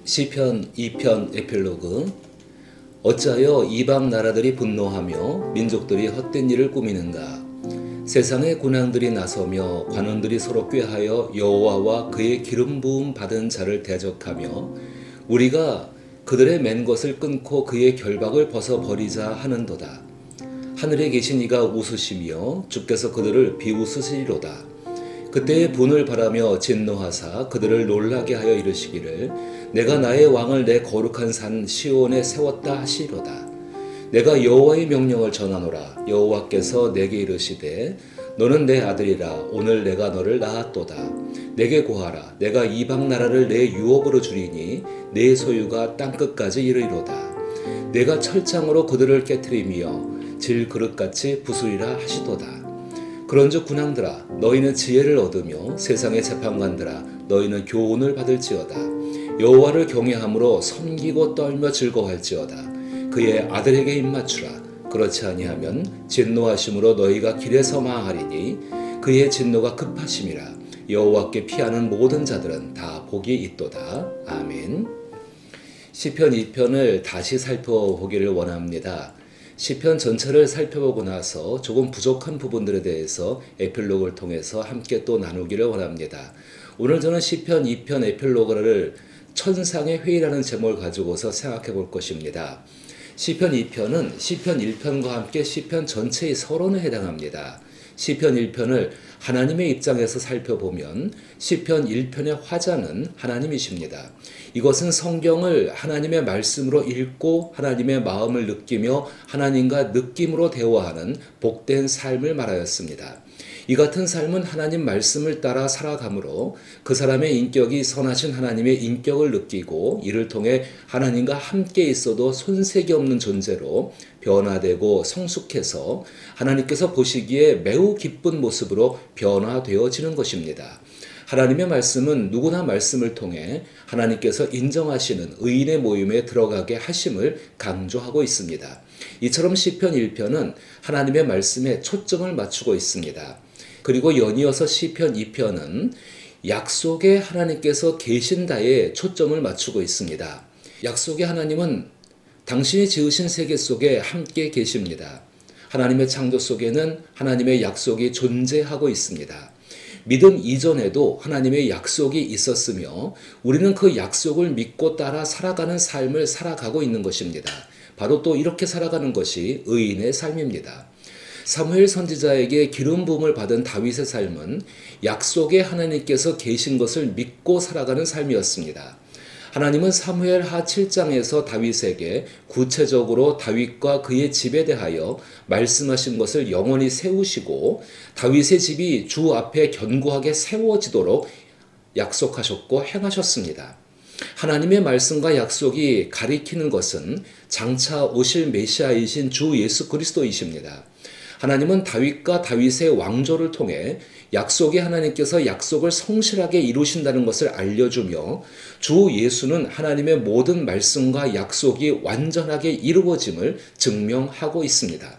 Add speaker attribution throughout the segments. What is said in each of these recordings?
Speaker 1: 시편 2편 에필로그. 어찌하여 이방 나라들이 분노하며 민족들이 헛된 일을 꾸미는가. 세상의 군왕들이 나서며 관원들이 서로 꾀하여 여호와와 그의 기름 부음 받은 자를 대적하며 우리가 그들의 맨 것을 끊고 그의 결박을 벗어버리자 하는도다. 하늘에 계신 이가 웃으시며 주께서 그들을 비웃으시리로다. 그때의 분을 바라며 진노하사 그들을 놀라게 하여 이르시기를 내가 나의 왕을 내 거룩한 산 시온에 세웠다 하시리로다. 내가 여호와의 명령을 전하노라. 여호와께서 내게 이르시되 너는 내 아들이라. 오늘 내가 너를 낳았도다. 내게 고하라. 내가 이방 나라를 내 유업으로 주리니 내 소유가 땅끝까지 이르리로다. 내가 철창으로 그들을 깨트리며 질그릇같이 부수리라 하시도다. 그런즉 군왕들아 너희는 지혜를 얻으며 세상의 재판관들아 너희는 교훈을 받을지어다. 여호와를 경외함으로 섬기고 떨며 즐거워할지어다. 그의 아들에게 입맞추라. 그렇지 아니하면 진노하심으로 너희가 길에서 망하리니 그의 진노가 급하심이라. 여호와께 피하는 모든 자들은 다 복이 있도다. 아멘. 시편 2편을 다시 살펴보기를 원합니다. 시편 전체를 살펴보고 나서 조금 부족한 부분들에 대해서 에필로그를 통해서 함께 또 나누기를 원합니다. 오늘 저는 시편 2편 에필로그를 천상의 회의라는 제목을 가지고서 생각해 볼 것입니다. 시편 2편은 시편 1편과 함께 시편 전체의 서론에 해당합니다. 시편 1편을 하나님의 입장에서 살펴보면 시편 1편의 화자는 하나님이십니다. 이것은 성경을 하나님의 말씀으로 읽고 하나님의 마음을 느끼며 하나님과 느낌으로 대화하는 복된 삶을 말하였습니다. 이 같은 삶은 하나님 말씀을 따라 살아가므로 그 사람의 인격이 선하신 하나님의 인격을 느끼고 이를 통해 하나님과 함께 있어도 손색이 없는 존재로 변화되고 성숙해서 하나님께서 보시기에 매우 기쁜 모습으로 변화되어지는 것입니다. 하나님의 말씀은 누구나 말씀을 통해 하나님께서 인정하시는 의인의 모임에 들어가게 하심을 강조하고 있습니다. 이처럼 시편 1편은 하나님의 말씀에 초점을 맞추고 있습니다. 그리고 연이어서 시편 2편은 약속의 하나님께서 계신다에 초점을 맞추고 있습니다. 약속의 하나님은 당신이 지으신 세계 속에 함께 계십니다. 하나님의 창조 속에는 하나님의 약속이 존재하고 있습니다. 믿음 이전에도 하나님의 약속이 있었으며 우리는 그 약속을 믿고 따라 살아가는 삶을 살아가고 있는 것입니다. 바로 또 이렇게 살아가는 것이 의인의 삶입니다. 사무엘 선지자에게 기름 부음을 받은 다윗의 삶은 약속의 하나님께서 계신 것을 믿고 살아가는 삶이었습니다. 하나님은 사무엘 하 7장에서 다윗에게 구체적으로 다윗과 그의 집에 대하여 말씀하신 것을 영원히 세우시고 다윗의 집이 주 앞에 견고하게 세워지도록 약속하셨고 행하셨습니다. 하나님의 말씀과 약속이 가리키는 것은 장차 오실 메시아이신 주 예수 그리스도이십니다. 하나님은 다윗과 다윗의 왕조를 통해 약속의 하나님께서 약속을 성실하게 이루신다는 것을 알려주며 주 예수는 하나님의 모든 말씀과 약속이 완전하게 이루어짐을 증명하고 있습니다.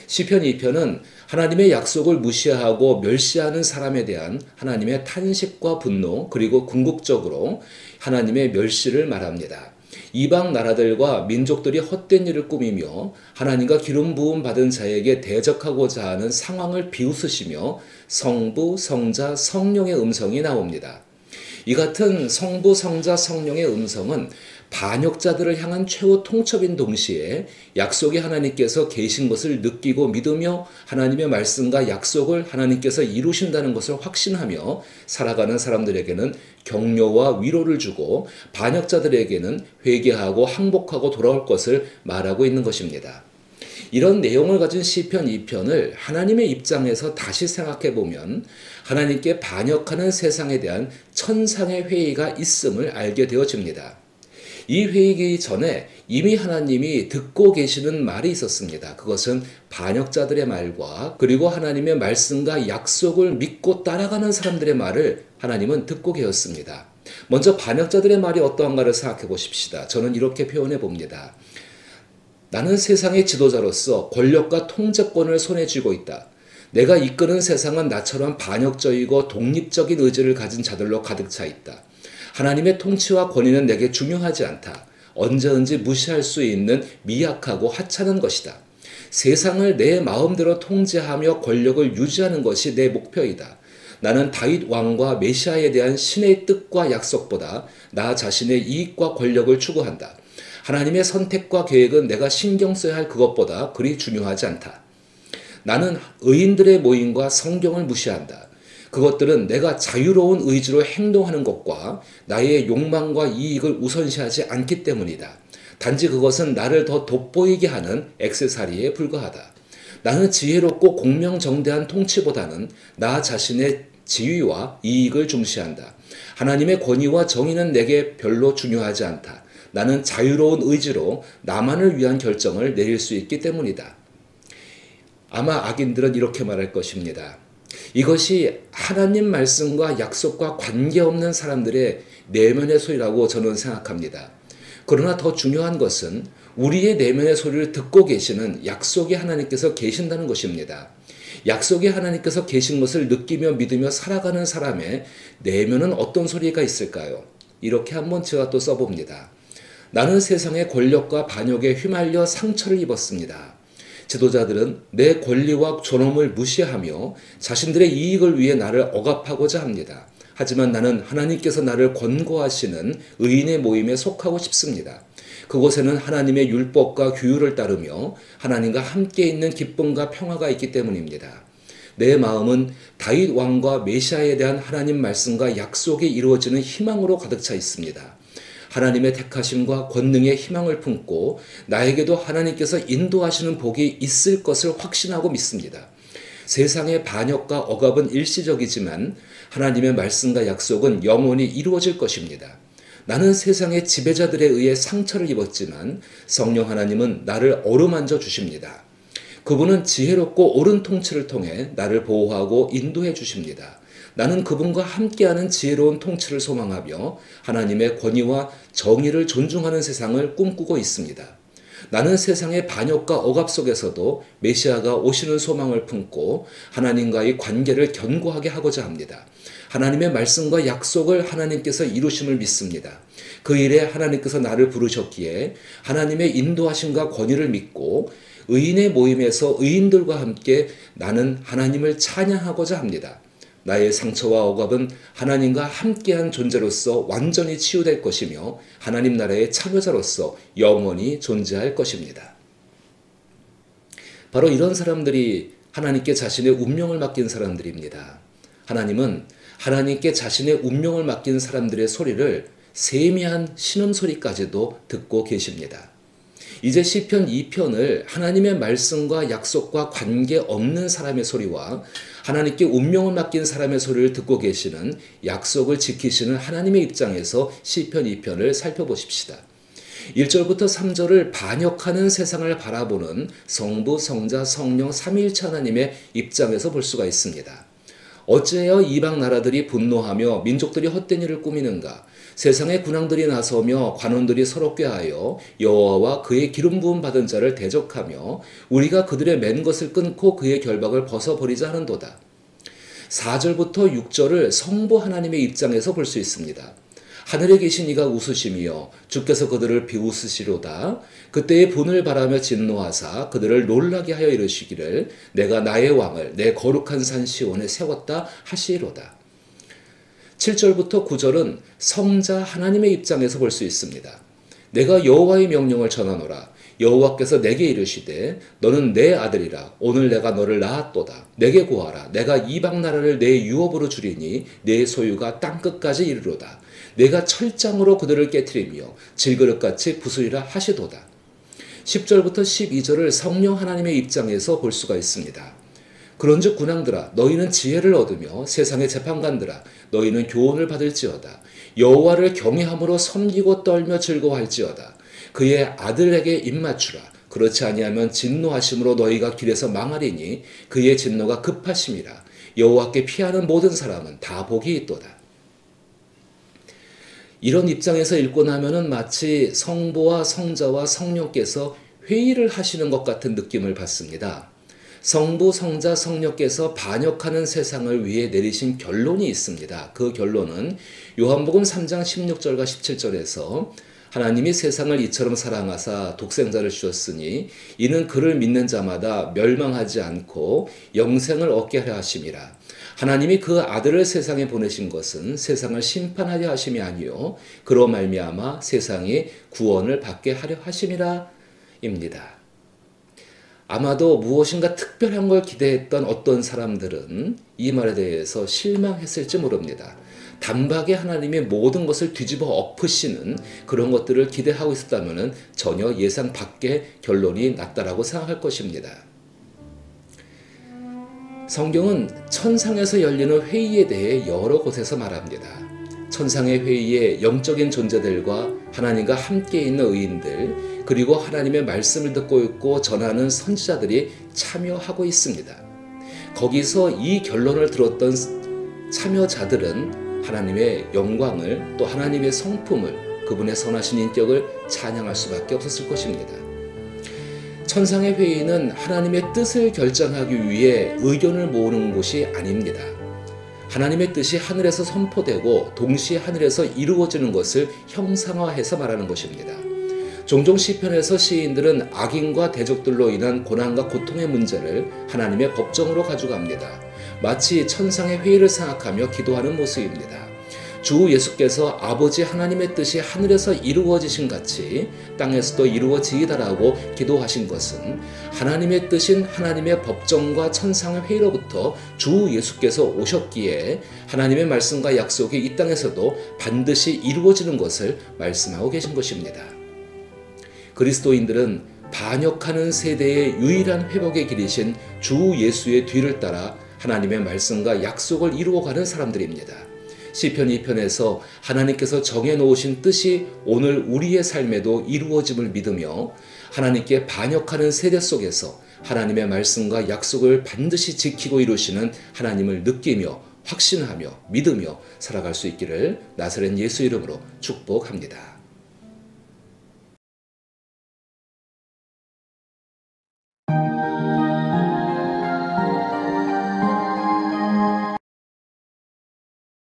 Speaker 1: 시편 2편은 하나님의 약속을 무시하고 멸시하는 사람에 대한 하나님의 탄식과 분노 그리고 궁극적으로 하나님의 멸시를 말합니다. 이방 나라들과 민족들이 헛된 일을 꾸미며 하나님과 기름 부음 받은 자에게 대적하고자 하는 상황을 비웃으시며 성부, 성자, 성령의 음성이 나옵니다. 이 같은 성부, 성자, 성령의 음성은 반역자들을 향한 최후 통첩인 동시에 약속의 하나님께서 계신 것을 느끼고 믿으며 하나님의 말씀과 약속을 하나님께서 이루신다는 것을 확신하며 살아가는 사람들에게는 격려와 위로를 주고 반역자들에게는 회개하고 항복하고 돌아올 것을 말하고 있는 것입니다. 이런 내용을 가진 시편 2편을 하나님의 입장에서 다시 생각해 보면 하나님께 반역하는 세상에 대한 천상의 회의가 있음을 알게 되어집니다. 이 회의기 전에 이미 하나님이 듣고 계시는 말이 있었습니다. 그것은 반역자들의 말과 그리고 하나님의 말씀과 약속을 믿고 따라가는 사람들의 말을 하나님은 듣고 계셨습니다. 먼저 반역자들의 말이 어떠한가를 생각해 보십시다. 저는 이렇게 표현해 봅니다. 나는 세상의 지도자로서 권력과 통제권을 손에 쥐고 있다. 내가 이끄는 세상은 나처럼 반역적이고 독립적인 의지를 가진 자들로 가득 차 있다. 하나님의 통치와 권위는 내게 중요하지 않다. 언제든지 무시할 수 있는 미약하고 하찮은 것이다. 세상을 내 마음대로 통제하며 권력을 유지하는 것이 내 목표이다. 나는 다윗 왕과 메시아에 대한 신의 뜻과 약속보다 나 자신의 이익과 권력을 추구한다. 하나님의 선택과 계획은 내가 신경 써야 할 그것보다 그리 중요하지 않다. 나는 의인들의 모임과 성경을 무시한다. 그것들은 내가 자유로운 의지로 행동하는 것과 나의 욕망과 이익을 우선시하지 않기 때문이다. 단지 그것은 나를 더 돋보이게 하는 액세서리에 불과하다. 나는 지혜롭고 공명정대한 통치보다는 나 자신의 지위와 이익을 중시한다. 하나님의 권위와 정의는 내게 별로 중요하지 않다. 나는 자유로운 의지로 나만을 위한 결정을 내릴 수 있기 때문이다. 아마 악인들은 이렇게 말할 것입니다. 이것이 하나님 말씀과 약속과 관계없는 사람들의 내면의 소리라고 저는 생각합니다. 그러나 더 중요한 것은 우리의 내면의 소리를 듣고 계시는 약속의 하나님께서 계신다는 것입니다. 약속의 하나님께서 계신 것을 느끼며 믿으며 살아가는 사람의 내면은 어떤 소리가 있을까요? 이렇게 한번 제가 또 써봅니다. 나는 세상의 권력과 반역에 휘말려 상처를 입었습니다. 지도자들은 내 권리와 존엄을 무시하며 자신들의 이익을 위해 나를 억압하고자 합니다. 하지만 나는 하나님께서 나를 권고하시는 의인의 모임에 속하고 싶습니다. 그곳에는 하나님의 율법과 규율을 따르며 하나님과 함께 있는 기쁨과 평화가 있기 때문입니다. 내 마음은 다윗 왕과 메시아에 대한 하나님 말씀과 약속이 이루어지는 희망으로 가득 차 있습니다. 하나님의 택하심과 권능의 희망을 품고 나에게도 하나님께서 인도하시는 복이 있을 것을 확신하고 믿습니다. 세상의 반역과 억압은 일시적이지만 하나님의 말씀과 약속은 영원히 이루어질 것입니다. 나는 세상의 지배자들에 의해 상처를 입었지만 성령 하나님은 나를 어루만져 주십니다. 그분은 지혜롭고 옳은 통치를 통해 나를 보호하고 인도해 주십니다. 나는 그분과 함께하는 지혜로운 통치를 소망하며 하나님의 권위와 정의를 존중하는 세상을 꿈꾸고 있습니다. 나는 세상의 반역과 억압 속에서도 메시아가 오시는 소망을 품고 하나님과의 관계를 견고하게 하고자 합니다. 하나님의 말씀과 약속을 하나님께서 이루심을 믿습니다. 그 일에 하나님께서 나를 부르셨기에 하나님의 인도하심과 권위를 믿고 의인의 모임에서 의인들과 함께 나는 하나님을 찬양하고자 합니다. 나의 상처와 억압은 하나님과 함께한 존재로서 완전히 치유될 것이며 하나님 나라의 참여자로서 영원히 존재할 것입니다. 바로 이런 사람들이 하나님께 자신의 운명을 맡긴 사람들입니다. 하나님은 하나님께 자신의 운명을 맡긴 사람들의 소리를 세미한 신음소리까지도 듣고 계십니다. 이제 시편 2편을 하나님의 말씀과 약속과 관계없는 사람의 소리와 하나님께 운명을 맡긴 사람의 소리를 듣고 계시는 약속을 지키시는 하나님의 입장에서 시편 2편을 살펴보십시다. 1절부터 3절을 반역하는 세상을 바라보는 성부, 성자, 성령 삼위일체 하나님의 입장에서 볼 수가 있습니다. 어찌하여 이방 나라들이 분노하며 민족들이 헛된 일을 꾸미는가? 세상의 군왕들이 나서며 관원들이 서로 꾀하여 여호와와 그의 기름 부음 받은 자를 대적하며 우리가 그들의 맨 것을 끊고 그의 결박을 벗어버리자 하는도다. 4절부터 6절을 성부 하나님의 입장에서 볼 수 있습니다. 하늘에 계신 이가 웃으시며 주께서 그들을 비웃으시로다. 그때의 분을 바라며 진노하사 그들을 놀라게 하여 이르시기를 내가 나의 왕을 내 거룩한 산 시온에 세웠다 하시리로다. 7절부터 9절은 성자 하나님의 입장에서 볼 수 있습니다. 내가 여호와의 명령을 전하노라. 여호와께서 내게 이르시되 너는 내 아들이라. 오늘 내가 너를 낳았도다. 내게 구하라. 내가 이방 나라를 내 유업으로 주리니 내 소유가 땅끝까지 이르로다. 내가 철장으로 그들을 깨트리며 질그릇같이 부수리라 하시도다. 10절부터 12절을 성령 하나님의 입장에서 볼 수가 있습니다. 그런즉 군왕들아 너희는 지혜를 얻으며 세상의 재판관들아 너희는 교훈을 받을지어다. 여호와를 경외함으로 섬기고 떨며 즐거워할지어다. 그의 아들에게 입맞추라. 그렇지 아니하면 진노하심으로 너희가 길에서 망하리니 그의 진노가 급하심이라. 여호와께 피하는 모든 사람은 다 복이 있도다. 이런 입장에서 읽고 나면은 마치 성부와 성자와 성령께서 회의를 하시는 것 같은 느낌을 받습니다. 성부, 성자, 성령께서 반역하는 세상을 위해 내리신 결론이 있습니다. 그 결론은 요한복음 3장 16절과 17절에서 하나님이 세상을 이처럼 사랑하사 독생자를 주셨으니 이는 그를 믿는 자마다 멸망하지 않고 영생을 얻게 하려 하심이라. 하나님이 그 아들을 세상에 보내신 것은 세상을 심판하려 하심이 아니요 그로 말미암아 세상이 구원을 받게 하려 하심이라 입니다. 아마도 무엇인가 특별한 걸 기대했던 어떤 사람들은 이 말에 대해서 실망했을지 모릅니다. 단박에 하나님이 모든 것을 뒤집어 엎으시는 그런 것들을 기대하고 있었다면 전혀 예상 밖의 결론이 났다라고 생각할 것입니다. 성경은 천상에서 열리는 회의에 대해 여러 곳에서 말합니다. 천상의 회의에 영적인 존재들과 하나님과 함께 있는 의인들, 그리고 하나님의 말씀을 듣고 있고 전하는 선지자들이 참여하고 있습니다. 거기서 이 결론을 들었던 참여자들은 하나님의 영광을 또 하나님의 성품을 그분의 선하신 인격을 찬양할 수밖에 없었을 것입니다. 천상의 회의는 하나님의 뜻을 결정하기 위해 의견을 모으는 곳이 아닙니다. 하나님의 뜻이 하늘에서 선포되고 동시에 하늘에서 이루어지는 것을 형상화해서 말하는 것입니다. 종종 시편에서 시인들은 악인과 대적들로 인한 고난과 고통의 문제를 하나님의 법정으로 가져갑니다. 마치 천상의 회의를 생각하며 기도하는 모습입니다. 주 예수께서 아버지 하나님의 뜻이 하늘에서 이루어지신 같이 땅에서도 이루어지이다라고 기도하신 것은 하나님의 뜻인 하나님의 법정과 천상의 회의로부터 주 예수께서 오셨기에 하나님의 말씀과 약속이 이 땅에서도 반드시 이루어지는 것을 말씀하고 계신 것입니다. 그리스도인들은 반역하는 세대의 유일한 회복의 길이신 주 예수의 뒤를 따라 하나님의 말씀과 약속을 이루어가는 사람들입니다. 시편 2편에서 하나님께서 정해놓으신 뜻이 오늘 우리의 삶에도 이루어짐을 믿으며 하나님께 반역하는 세대 속에서 하나님의 말씀과 약속을 반드시 지키고 이루시는 하나님을 느끼며 확신하며 믿으며 살아갈 수 있기를 나사렛 예수 이름으로 축복합니다.